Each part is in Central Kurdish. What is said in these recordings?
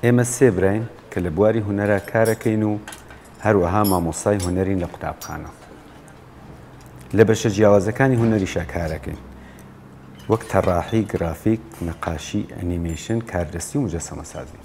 ئێمە سێ براین کە لە بواری هونەرە کارەکەین و هەروەها مامۆستای هونەرین لە قوتابخانە. لە بەشە جیاوازەکانی هونەریشا کارەکەین وەک تەڕاحی، گرافیک، نەقاشی، ئەنیمێشن، کاردەستی و مجەسەمەسازی.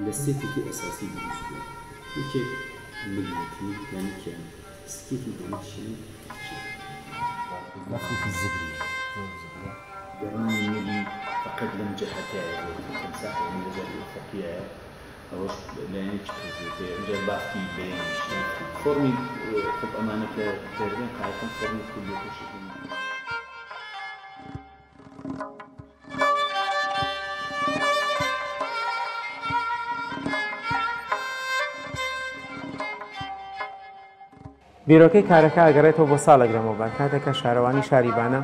لسيتي أساسي بالنسبة لي ملتي يعني كان سكيتي دانشين لفظ في الزبرية دراني نبي فقط لم جهتها تمسح من رجال الفقيه أو لأني كذي رجال باقي بين فورمي خب أمانة كتيرين قاعدين فورمي كل شيء. بیرۆکەی کارەکە ئەگەڕێتەوە بۆ ساڵێک لەمەوبار کاتێکە شارەوانی شاریبانە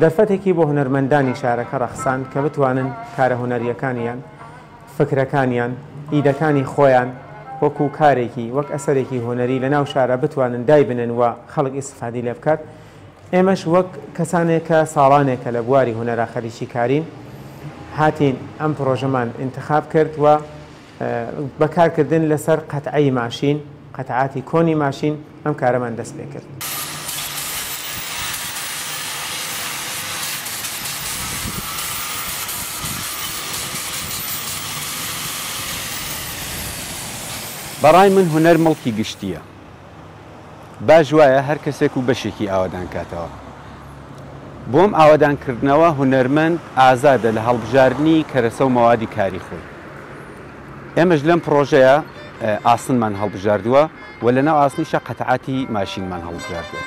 دەرفەتێکی بۆ هونەرمەندانی شارەکە ڕەخسان کە بتوانن کارە هونەریەکانیان، فکرەکانیان، ئیدەکانی خۆیان وەکو کارێکی وەک ئەسەرێکی هونەری لە ناو شارە بتوانن دای بنن و خەڵک ئیستفادی لێ بکات. ئێمەش وەک کەسانێک کە ساڵانێکە لە بواری هونەرا خەریکی کارین هاتین ئەم پرۆژەمان انتخاب کرد و بەکارکردن لەسەر قەتعەی ماشین، قەتعاتی کۆنی ماشین ئەم کارەمان دەست پێ کرد. بەڕای من هونەر مەڵکی گشتیە. باش وایە هەر کەسێک و بەشێکی ئاوادان کاتەوە. بۆم ئاوادانکردنەوە هونەرمەند ئازادە لە هەڵبژاردننی کەرەسە و مەوادی کاری خۆی. ئێمەش لەم پرۆژەیە ئاسنمان هەڵبژاردووە و لەناو ئاسنیشە قەتعاتی ماشینمان هەڵبژاردووە.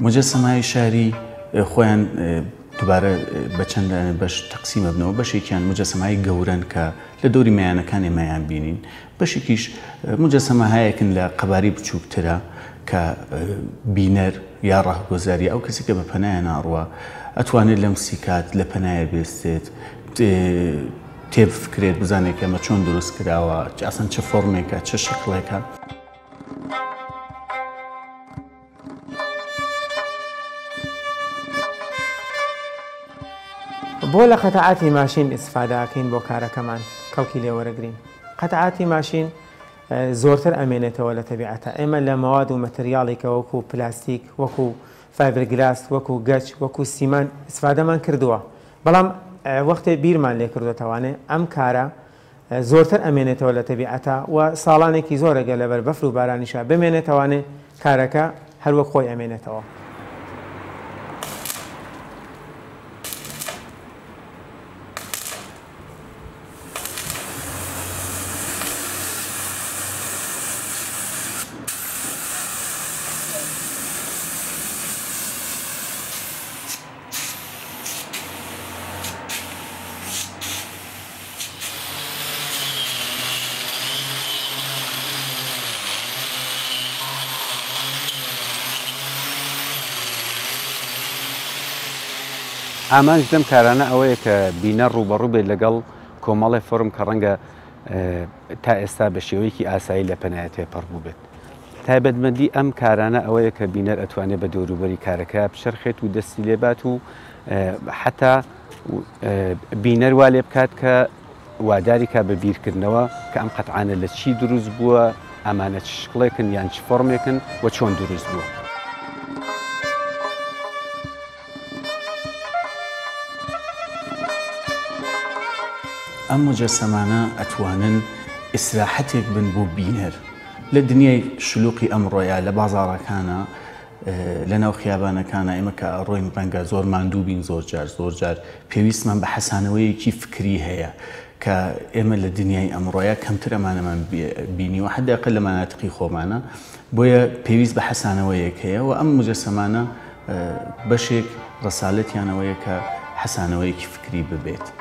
مجسمەهای شاری خۆیان دووبارە بە چەند بەش تەقسیمە بنەوە. بەشێکیان مجسمەهای گەورن کە لە دەوری مەیانەکان ئێمەیان بینین، بەشێکیش مجسمەهایەکن لە قەباری بچووکترە کە بینەر یا ڕاهگۆزاری ئەو کەسی کە بە پەنایە ناڕوە ئەتوانێت لەم سیکات لە پەنایە بێستێت، تێبفکرێت بزانێت ئەمە چۆن دروست کراوە، ئەسەن چه فۆرمێکە، چه شکڵێکە. بۆ لە قەتعاتی ماشین ئیسفادەکەین بۆ کارەکەمان کەڵکی لێوەرەگرین. قەتعاتی ماشین زۆرتر ئەمێنێتەوە لە تەبیعەتە. ئێمە لە مەواد و مەتریاڵێکە وەکو پلاستیک، وەکو فایبرگلاس، وەکو گەچ، وەکو سیمان ئیسفادەمان کردووە. بەڵام وەختێ بیرمان لێ کردوتەوانێ ئەم کارە زۆرتر ئەمێنێتەوە لە تەبیعەتە و ساڵانێکی زۆرەگە لەبەر بەفر و بارانیشا بمێنێتەوانێ کارەکە هەروەک خۆی ئەمێنێتەوە. ئامانج دەم کارانە ئەوەیە کە بینە ڕوبەڕوو بێت لەگەڵ کۆمەڵی فۆرم کە ڕەنگە تا ئێستا بە شێوەیەکی ئاسایی لە پەنایە تێپەڕ بوو بێت. تایبەتمەندی ئەم کارانە ئەوەیە کە بینەر ئەتوانێت بە دەوروبەری کارەکە بچەرخێت و دەستی لێبات و حتا بینەر وا لێ بکات کە واداری کا بە بیرکردنەوە کە ئەم قەتعانە لە چی دروست بووە، ئەمانە چ شکڵێکن یان چ فۆرمێکن و چۆن دروست بووە. ئەم مجەسەمانە ئەتوانن ئیسراحەتێک بن بۆ بینەر لە دنیای شلوقی ئەمڕۆیە لە بازاڕەکانە لە ناو خیابانەکانە ئێمە کە ڕۆین ڕەنگە زۆر ماندوو بین زۆر جار پێویستمان بە حەسانەوەیەکی فکری هەیە کە ئێمە لە دنیای ئەمڕۆیە کەمتر ئەمانەمان بینی و حداقل لە ماناتقی خۆمانە بۆیە پێویست بە حەسانەوەیەک هەیە و ئەم مجەسەمانە بەشێک ڕەسالەتیانەوەیە کە حەسانەوەیەکی فکری ببێت.